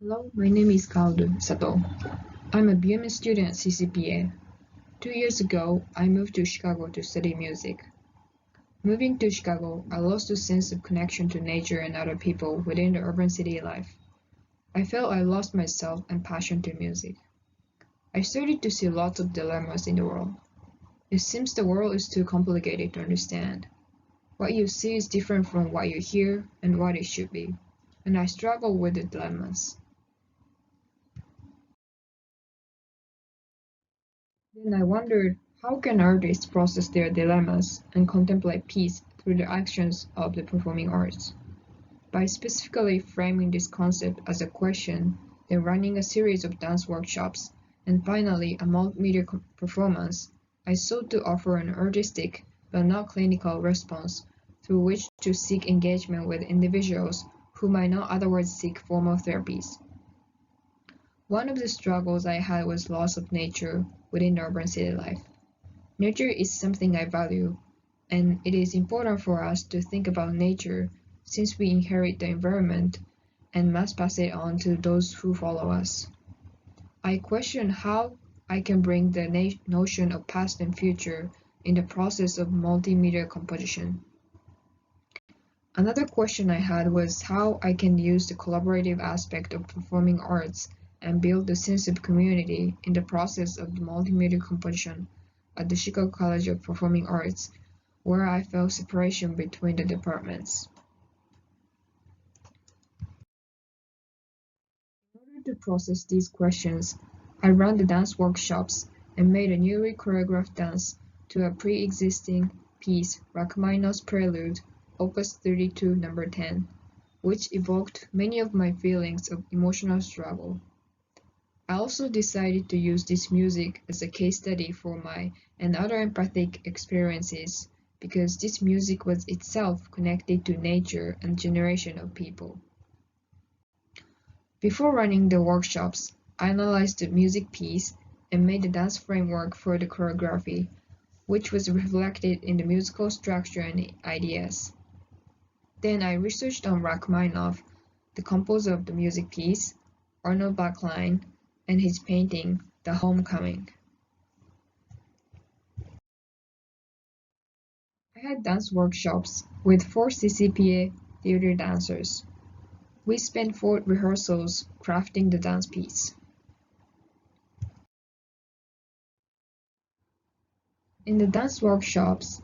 Hello, my name is Kaoru Sato. I'm a BM student at CCPA. 2 years ago, I moved to Chicago to study music. Moving to Chicago, I lost a sense of connection to nature and other people within the urban city life. I felt I lost myself and passion to music. I started to see lots of dilemmas in the world. It seems the world is too complicated to understand. What you see is different from what you hear and what it should be. And I struggle with the dilemmas. Then I wondered, how can artists process their dilemmas and contemplate peace through the actions of the performing arts? By specifically framing this concept as a question, then running a series of dance workshops, and finally a multimedia performance, I sought to offer an artistic but not clinical response through which to seek engagement with individuals who might not otherwise seek formal therapies. One of the struggles I had was loss of nature within urban city life. Nature is something I value, and it is important for us to think about nature since we inherit the environment and must pass it on to those who follow us. I question how I can bring the notion of past and future in the process of multimedia composition. Another question I had was how I can use the collaborative aspect of performing arts and build a sense of community in the process of the multimedia composition at the Chicago College of Performing Arts, where I felt separation between the departments. In order to process these questions, I ran the dance workshops and made a newly choreographed dance to a pre-existing piece, Rachmaninoff's Prelude, Opus 32, number 10, which evoked many of my feelings of emotional struggle. I also decided to use this music as a case study for my and other empathic experiences because this music was itself connected to nature and generation of people. Before running the workshops, I analyzed the music piece and made the dance framework for the choreography, which was reflected in the musical structure and ideas. Then I researched on Rachmaninoff, the composer of the music piece, Arnold Backlund, and his painting, The Homecoming. I had dance workshops with 4 CCPA theater dancers. We spent 4 rehearsals crafting the dance piece. In the dance workshops,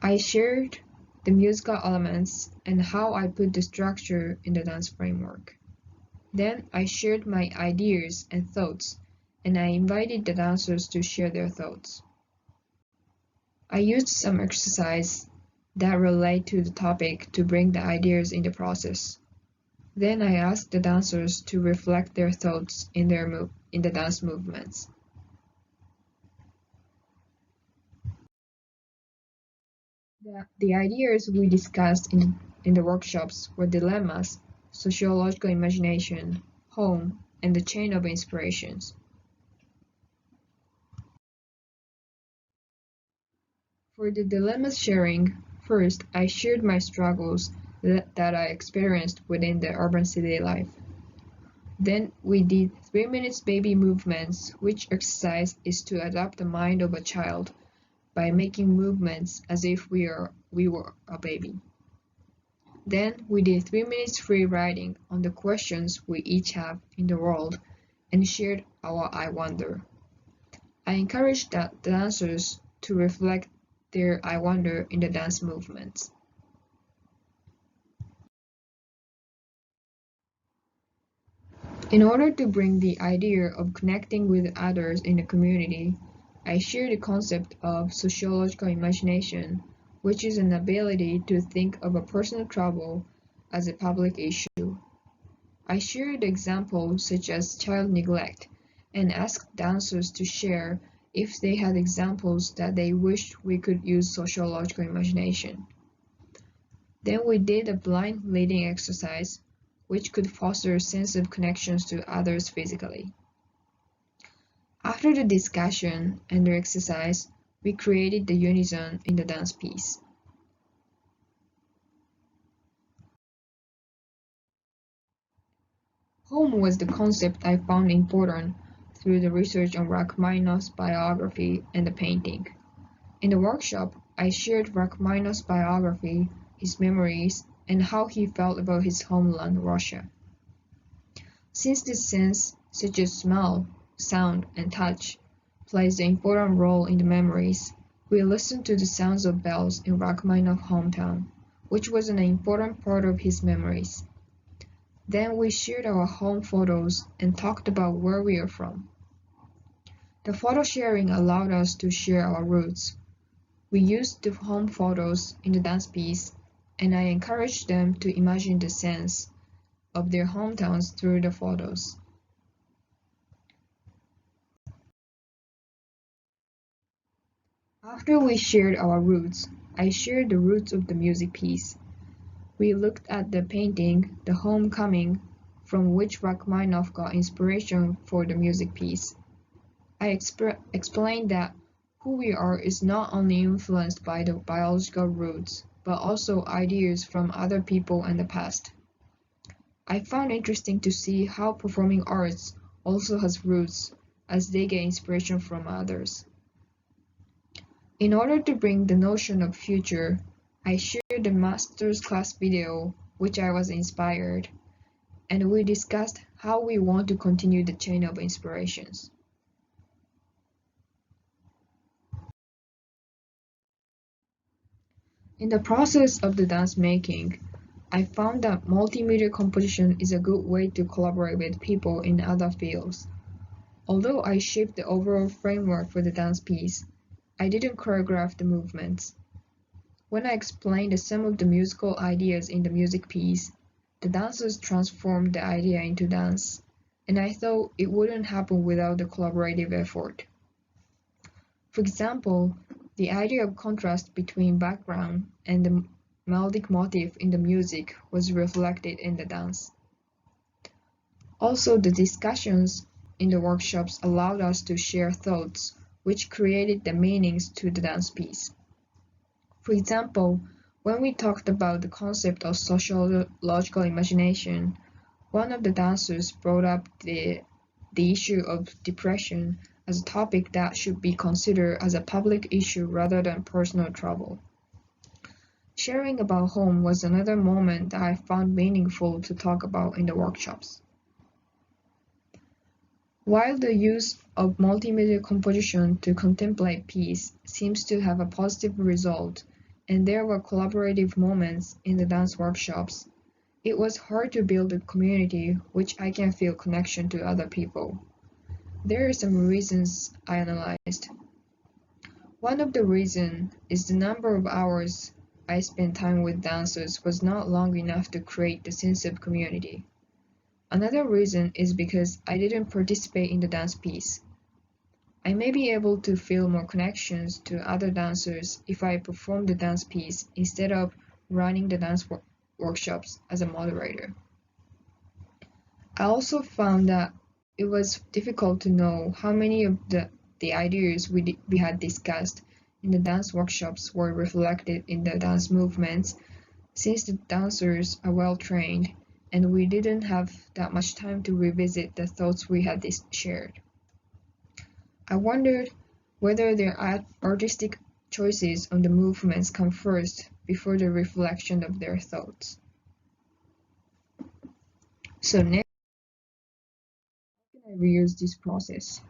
I shared the musical elements and how I put the structure in the dance framework. Then I shared my ideas and thoughts, and I invited the dancers to share their thoughts. I used some exercise that relate to the topic to bring the ideas in the process. Then I asked the dancers to reflect their thoughts in the dance movements. The ideas we discussed in the workshops were dilemmas, sociological imagination, home, and the chain of inspirations. For the dilemma sharing, first I shared my struggles that I experienced within the urban city life. Then we did 3 minutes baby movements, which exercise is to adapt the mind of a child by making movements as if we were a baby. Then we did 3 minutes free writing on the questions we each have in the world and shared our I wonder. I encouraged the dancers to reflect their I wonder in the dance movements. In order to bring the idea of connecting with others in the community, I share the concept of sociological imagination, which is an ability to think of a personal trouble as a public issue. I shared examples such as child neglect and asked dancers to share if they had examples that they wished we could use sociological imagination. Then we did a blind leading exercise, which could foster a sense of connections to others physically. After the discussion and the exercise, we created the unison in the dance piece. Home was the concept I found important through the research on Rachmaninoff's biography and the painting. In the workshop, I shared Rachmaninoff's biography, his memories, and how he felt about his homeland, Russia. Since this sense, such as smell, sound, and touch, plays an important role in the memories, we listened to the sounds of bells in Rachmaninoff's hometown, which was an important part of his memories. Then we shared our home photos and talked about where we are from. The photo sharing allowed us to share our roots. We used the home photos in the dance piece, and I encouraged them to imagine the sense of their hometowns through the photos. After we shared our roots, I shared the roots of the music piece. We looked at the painting, The Homecoming, from which Rachmaninoff got inspiration for the music piece. I explained that who we are is not only influenced by the biological roots, but also ideas from other people and the past. I found interesting to see how performing arts also has roots, as they get inspiration from others. In order to bring the notion of future, I shared the master's class video, which I was inspired, and we discussed how we want to continue the chain of inspirations. In the process of the dance making, I found that multimedia composition is a good way to collaborate with people in other fields. Although I shaped the overall framework for the dance piece, I didn't choreograph the movements. When I explained some of the musical ideas in the music piece, the dancers transformed the idea into dance, and I thought it wouldn't happen without the collaborative effort. For example, the idea of contrast between background and the melodic motif in the music was reflected in the dance. Also, the discussions in the workshops allowed us to share thoughts, which created the meanings to the dance piece. For example, when we talked about the concept of sociological imagination, one of the dancers brought up the issue of depression as a topic that should be considered as a public issue rather than personal trouble. Sharing about home was another moment that I found meaningful to talk about in the workshops. While the use of multimedia composition to contemplate peace seems to have a positive result, and there were collaborative moments in the dance workshops, it was hard to build a community which I can feel connection to other people. There are some reasons I analyzed. One of the reasons is the number of hours I spent time with dancers was not long enough to create the sense of community. Another reason is because I didn't participate in the dance piece. I may be able to feel more connections to other dancers if I perform the dance piece instead of running the dance workshops as a moderator. I also found that it was difficult to know how many of the ideas we had discussed in the dance workshops were reflected in the dance movements, since the dancers are well trained and we didn't have that much time to revisit the thoughts we had shared. I wondered whether their artistic choices on the movements come first before the reflection of their thoughts. So next, how can I reuse this process?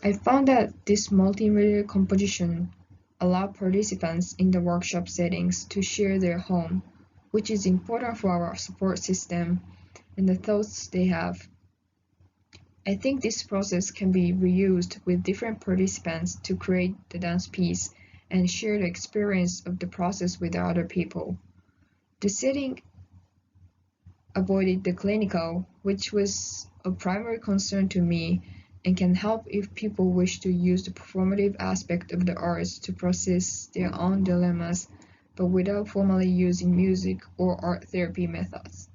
I found that this multimedia composition allowed participants in the workshop settings to share their home, which is important for our support system and the thoughts they have. I think this process can be reused with different participants to create the dance piece and share the experience of the process with other people. The setting avoided the clinical, which was a primary concern to me, and can help if people wish to use the performative aspect of the arts to process their own dilemmas, but without formally using music or art therapy methods.